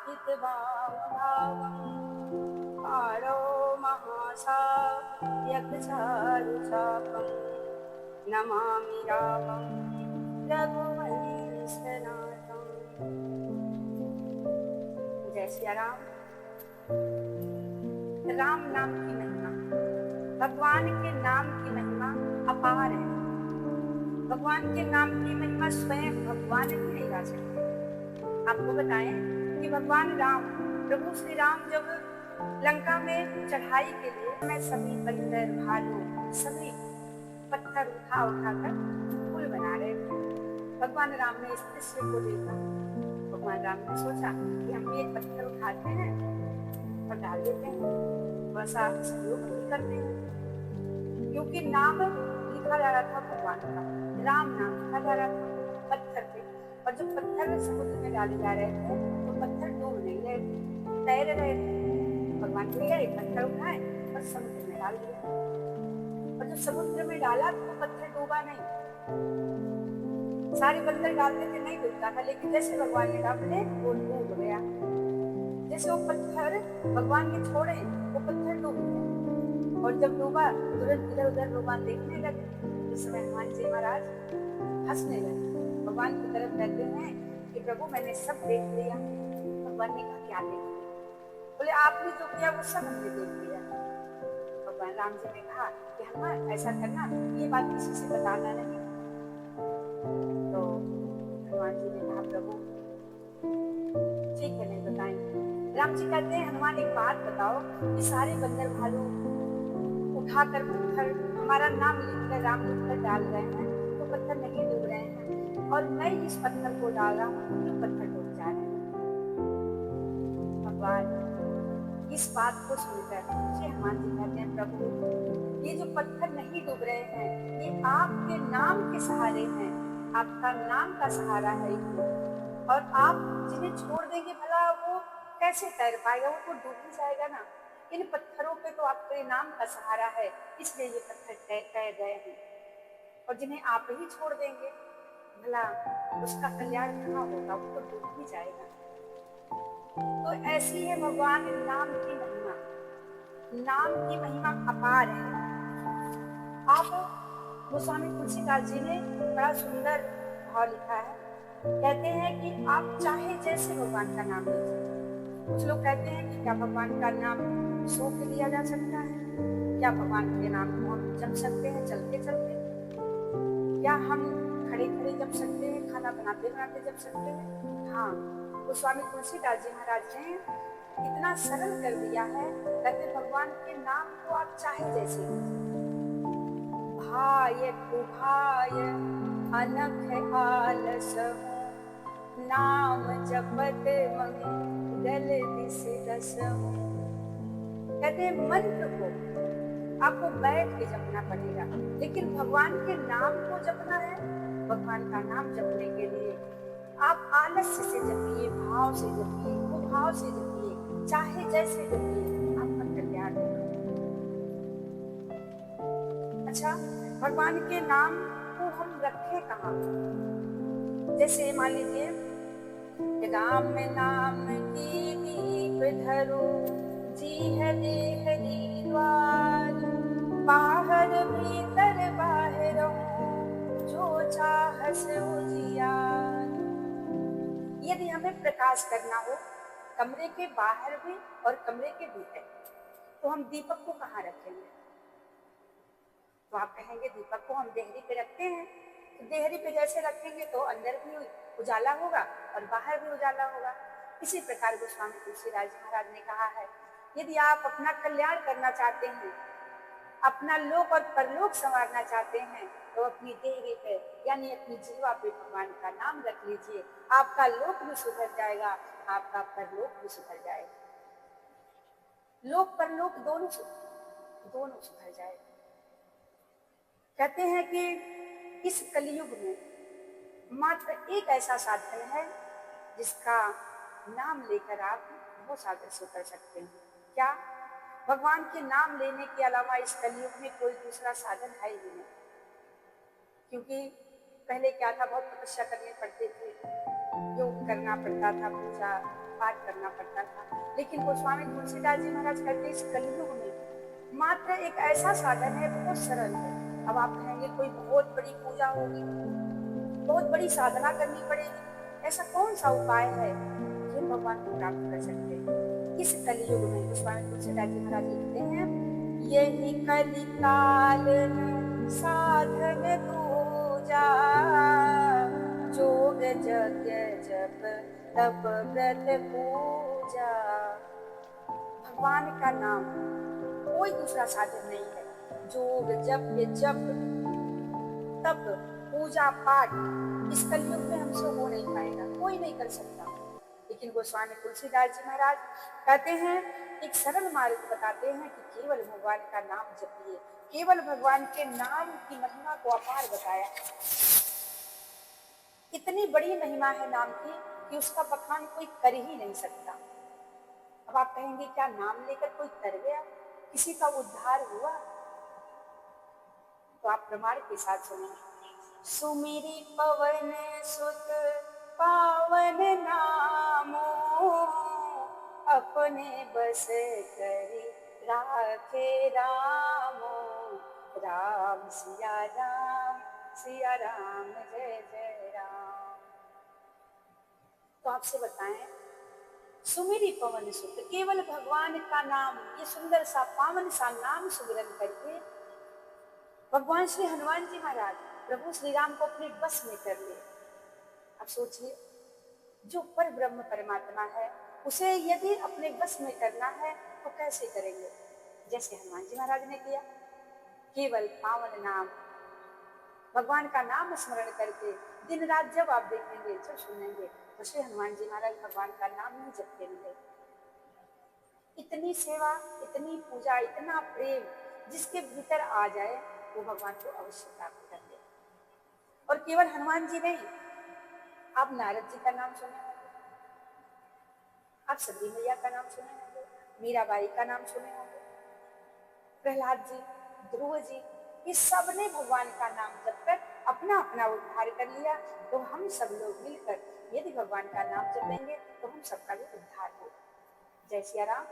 हित भाव भावं पाणो महासायकचारुचापं नमामि रामं रघुवंशनाथं। जय सिया राम। राम नाम की महिमा, भगवान के नाम की महिमा अपार है। भगवान के नाम की महिमा स्वयं भगवान ही नहीं गा सकते। आपको बताएं कि भगवान राम, प्रभु श्री राम जब लंका में चढ़ाई के लिए मैं सभी बंदर भालू सभी पत्थर उठा उठाकर पुल बना रहे थे। भगवान राम ने इस दृश्य को देखा। भगवान राम ने सोचा कि हम भी एक पत्थर उठाते हैं और डाल देते हैं, थोड़ा सा सहयोग भी करते हैं, क्योंकि नाम लिखा जा रहा था भगवान का, राम नाम लिखा जा रहा था पत्थर पे। और जब पत्थर समुद्र में डाले जा रहे थे तो पत्थर डूब नहीं रहे थे, तैर रहे थे। भगवान ने एक पत्थर उठाए और समुद्र में डाल दिया, और जब समुद्र में डाला तो पत्थर डूबा नहीं। सारे बंदर डालते थे, नहीं डूबता था, लेकिन जैसे भगवान ने डाले वो डूब गया। जैसे वो पत्थर भगवान ने छोड़े वो पत्थर डूब गया, और जब डूबा तुरंत इधर उधर भगवान देखने लगे। इस समय हनुमान जी महाराज हंसने लगे, भगवान की तरफ कहते हैं कि प्रभु मैंने सब देख लिया। भगवान ने कहा क्या देख लिया? बोले आपने जो किया वो सब हमने देख लिया। भगवान राम जी ने कहा कि हनुमान ऐसा करना, ये बात किसी से बताना नहीं। तो हनुमान जी ने कहा प्रभु ठीक है नहीं बताएंगे। राम जी कहते हैं हनुमान एक बात बताओ कि सारे बंदर भालू उठाकर पत्थर हमारा नाम लिखकर राम लिखकर डाल रहे हैं तो पत्थर नहीं डूब रहे हैं, और मैं इस पत्थर को डाल रहा हूँ तो पत्थर डूब जा रहे हैं। भगवान इस बात को सुनकर मुझे हनुमान जी कहते हैं प्रभु ये जो पत्थर नहीं डूब रहे हैं ये आपके नाम के सहारे हैं, आपका नाम का सहारा है इनको, और आप जिन्हें छोड़ देंगे भला वो कैसे तैर पाएगा, वो तो डूब ही जाएगा ना। इन पत्थरों पे तो आपके नाम का सहारा है, इसलिए ये पत्थर तैर गए हैं, और जिन्हें आप ही छोड़ देंगे भला उसका कल्याण कहाँ होगा, वो तो डूब ही जाएगा। तो ऐसी है भगवान नाम की महिमा, नाम की महिमा अपार है। आप गोस्वामी तुलसीदास जी ने बड़ा सुंदर भाव लिखा है, कहते हैं कि आप चाहे जैसे भगवान का नाम लीजिए। कुछ लोग कहते हैं कि क्या भगवान का नाम सो के लिया जा सकता है? क्या भगवान के नाम को हम जप सकते हैं चलते चलते? क्या हम खड़े खड़े जप सकते हैं, खाना बनाते बनाते जप सकते हैं? हाँ, गोस्वामी तुलसीदास जी महाराज ने इतना सरल कर दिया है, कहते भगवान के नाम को आप चाहे जैसे लीजिए। भाय कुभाय अनख आलस नाम जपत मंगल दिसि दसहु। कहते हैं मंत्र को आपको बैठ के जपना पड़ेगा, लेकिन भगवान के नाम को जपना है। भगवान का नाम जपने के लिए आप आलस्य से जपिए, भाव से जपिए, कुभाव से जपिए, चाहे जैसे जपिए, आपका कल्याण होगा। अच्छा, भगवान के नाम को हम रखे कहाँ? जैसे मान लीजिए राम नाम की दीप धरो जी है देह दीवार, बाहर भीतर बाहर जो चाहस उजियार। यदि हमें प्रकाश करना हो कमरे के बाहर भी और कमरे के भीतर, तो हम दीपक को कहाँ रखेंगे? तो आप कहेंगे दीपक को हम देहरी पे रखते हैं, तो देहरी पे जैसे रखेंगे तो अंदर भी उजाला होगा और बाहर भी उजाला होगा। इसी प्रकार गोस्वामी तुलसीदास जी महाराज ने कहा है, यदि आप अपना कल्याण करना चाहते हैं, अपना लोक और परलोक संवारना चाहते हैं, तो अपनी देहरी पे यानी अपनी जीवा पे भगवान का नाम रख लीजिए। आपका लोक भी सुधर जाएगा, आपका परलोक भी सुधर जाएगा। लोक परलोक दोनों सुधर जाएगा। कहते हैं कि इस कलयुग में मात्र एक ऐसा साधन है जिसका नाम लेकर आप वो सागर से उतर सकते हैं। क्या? भगवान के नाम लेने के अलावा इस कलयुग में कोई दूसरा साधन है ही नहीं। क्योंकि पहले क्या था, बहुत तपस्या करनी पड़ती थी, योग करना पड़ता था, पूजा पाठ करना पड़ता था। लेकिन गोस्वामी तुलसीदास जी महाराज कहते इस कलयुग में मात्र एक ऐसा साधन है, बहुत सरल है। अब आप कहेंगे कोई बहुत बड़ी पूजा होगी, बहुत बड़ी साधना करनी पड़ेगी, ऐसा कौन सा उपाय है कि हम भगवान को प्राप्त कर सकते हैं इस कलयुग में? गोस्वामी तुलसीदास जी महाराज लिखते हैं, यही कलिकाल साधन दूजा, जोग यज्ञ जप तप व्रत पूजा। भगवान का नाम, कोई दूसरा साधन नहीं है। जोग जप तप पूजा पाठ इस कलयुग में हमसे हो नहीं पाएगा, कोई नहीं कर सकता। लेकिन गोस्वामी तुलसीदास जी महाराज कहते हैं, एक सरल मार्ग बताते हैं कि केवल भगवान का नाम जपिए, केवल भगवान के नाम की महिमा को अपार बताया। इतनी बड़ी महिमा है नाम की कि उसका बखान कोई कर ही नहीं सकता। अब आप कहेंगे क्या नाम लेकर कोई तर गया, किसी का उद्धार हुआ? तो आप प्रमाण के साथ सुनिए। सुमिरी पवन सुत पावन नामो, अपने बस करी राखे रामो। राम सिया राम जय जय राम। तो आपसे बताएं, सुमिरी पवन सुत, केवल भगवान का नाम, ये सुंदर सा पावन सा नाम सुमिरन करके भगवान श्री हनुमान जी महाराज प्रभु श्री राम को अपने बस में कर ले। अब सोचिए, जो पर ब्रह्म परमात्मा है उसे यदि अपने बस में करना है तो कैसे करेंगे? जैसे हनुमान जी महाराज ने किया, केवल पावन नाम, भगवान का नाम स्मरण करके दिन रात जब आप देखेंगे, जब सुनेंगे, तो श्री हनुमान जी महाराज भगवान का नाम ही जपते मिले। इतनी सेवा, इतनी पूजा, इतना प्रेम जिसके भीतर आ जाए वो भगवान को अवश्य प्राप्त कर ले। और केवल हनुमान जी नहीं, आप नारद जी का नाम सुने होंगे, आप सती मैया का नाम सुने होंगे, मीराबाई का नाम सुने होंगे, प्रहलाद जी, ध्रुव जी, ये सब ने भगवान का नाम जपकर अपना अपना उद्धार कर लिया। तो हम सब लोग मिलकर यदि भगवान का नाम जपेंगे तो हम सबका भी उद्धार हो। जय सिया राम।